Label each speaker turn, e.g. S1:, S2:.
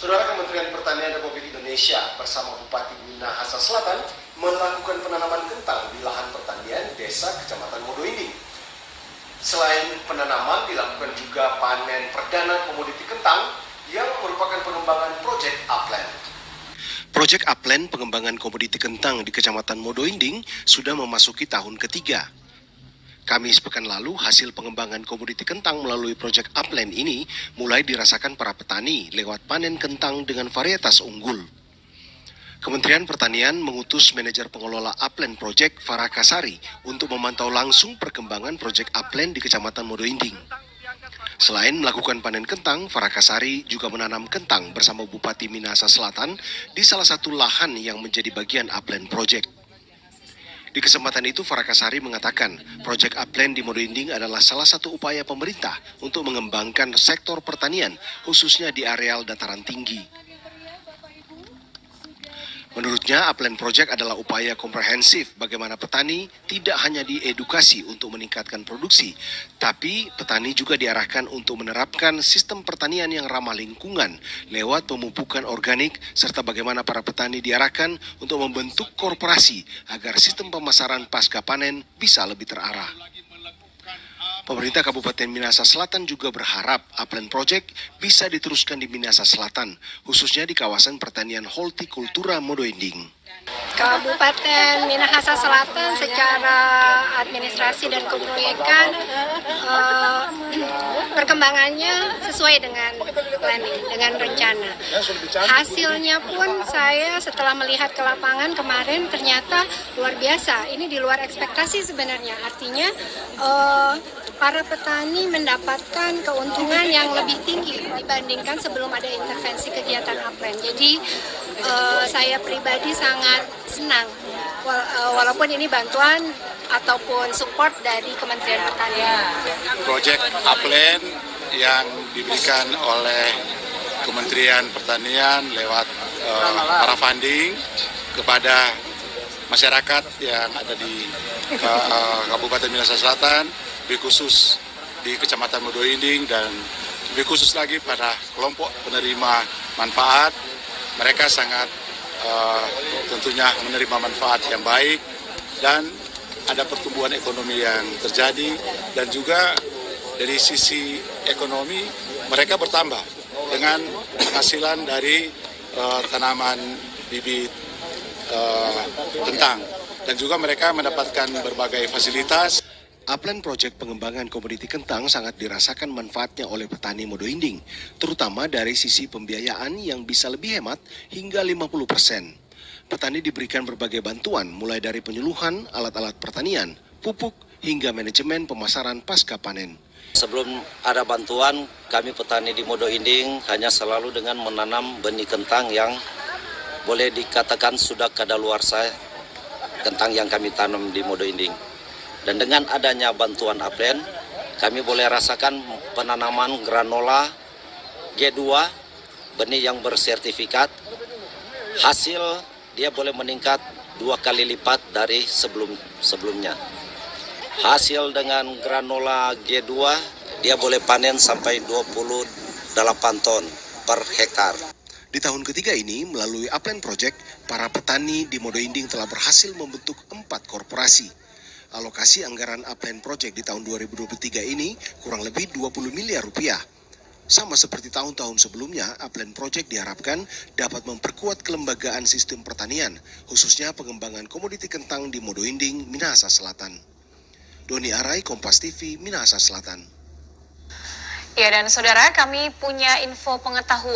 S1: Saudara, Kementerian Pertanian Republik Indonesia bersama Bupati Minahasa Selatan melakukan penanaman kentang di lahan pertanian desa Kecamatan Modoinding. Selain penanaman, dilakukan juga panen perdana komoditi kentang yang merupakan pengembangan Project Upland. Project Upland pengembangan komoditi kentang di Kecamatan Modoinding sudah memasuki tahun ketiga. Kamis pekan lalu, hasil pengembangan komoditi kentang melalui Project Upland ini mulai dirasakan para petani lewat panen kentang dengan varietas unggul. Kementerian Pertanian mengutus manajer pengelola Upland Project Farah Kasari untuk memantau langsung perkembangan Project Upland di Kecamatan Modoinding. Selain melakukan panen kentang, Farah Kasari juga menanam kentang bersama Bupati Minahasa Selatan di salah satu lahan yang menjadi bagian Upland Project. Di kesempatan itu, Farah Kasari mengatakan Project Upland di Modoinding adalah salah satu upaya pemerintah untuk mengembangkan sektor pertanian, khususnya di areal dataran tinggi. Menurutnya, Upland Project adalah upaya komprehensif bagaimana petani tidak hanya diedukasi untuk meningkatkan produksi, tapi petani juga diarahkan untuk menerapkan sistem pertanian yang ramah lingkungan lewat pemupukan organik, serta bagaimana para petani diarahkan untuk membentuk korporasi agar sistem pemasaran pasca panen bisa lebih terarah. Pemerintah Kabupaten Minahasa Selatan juga berharap Upland Project bisa diteruskan di Minahasa Selatan, khususnya di kawasan pertanian hortikultura Modoinding.
S2: Kabupaten Minahasa Selatan secara administrasi dan keproyekan perkembangannya sesuai dengan planning, dengan rencana. Hasilnya pun saya setelah melihat ke lapangan kemarin ternyata luar biasa. Ini di luar ekspektasi sebenarnya. Artinya para petani mendapatkan keuntungan yang lebih tinggi dibandingkan sebelum ada intervensi kegiatan Upland. Jadi saya pribadi sangat senang, walaupun ini bantuan ataupun support dari Kementerian Pertanian.
S3: Project Upland yang diberikan oleh Kementerian Pertanian lewat para funding kepada masyarakat yang ada di Kabupaten Minahasa Selatan, lebih khusus di Kecamatan Modoinding dan lebih khusus lagi pada kelompok penerima manfaat. Mereka sangat tentunya menerima manfaat yang baik dan ada pertumbuhan ekonomi yang terjadi, dan juga dari sisi ekonomi mereka bertambah dengan penghasilan dari tanaman bibit kentang, dan juga mereka mendapatkan berbagai fasilitas.
S1: Upland Project pengembangan komoditi kentang sangat dirasakan manfaatnya oleh petani Modoinding, terutama dari sisi pembiayaan yang bisa lebih hemat hingga 50%. Petani diberikan berbagai bantuan mulai dari penyuluhan, alat-alat pertanian, pupuk, hingga manajemen pemasaran pasca panen.
S4: Sebelum ada bantuan, kami petani di Modoinding hanya selalu dengan menanam benih kentang yang boleh dikatakan sudah kadaluarsa kentang yang kami tanam di Modoinding. Dan dengan adanya bantuan Upland, kami boleh rasakan penanaman granola G2, benih yang bersertifikat. Hasil dia boleh meningkat 2 kali lipat dari sebelumnya. Hasil dengan granola G2, dia boleh panen sampai 28 ton per hektar.
S1: Di tahun ketiga ini, melalui Upland Project, para petani di Modoinding telah berhasil membentuk 4 korporasi. Alokasi anggaran Upland Project di tahun 2023 ini kurang lebih 20 miliar rupiah. Sama seperti tahun-tahun sebelumnya, Upland Project diharapkan dapat memperkuat kelembagaan sistem pertanian, khususnya pengembangan komoditi kentang di Modoinding, Minahasa Selatan. Doni Arai, Kompas TV, Minahasa Selatan.
S5: Ya, dan saudara, kami punya info pengetahuan.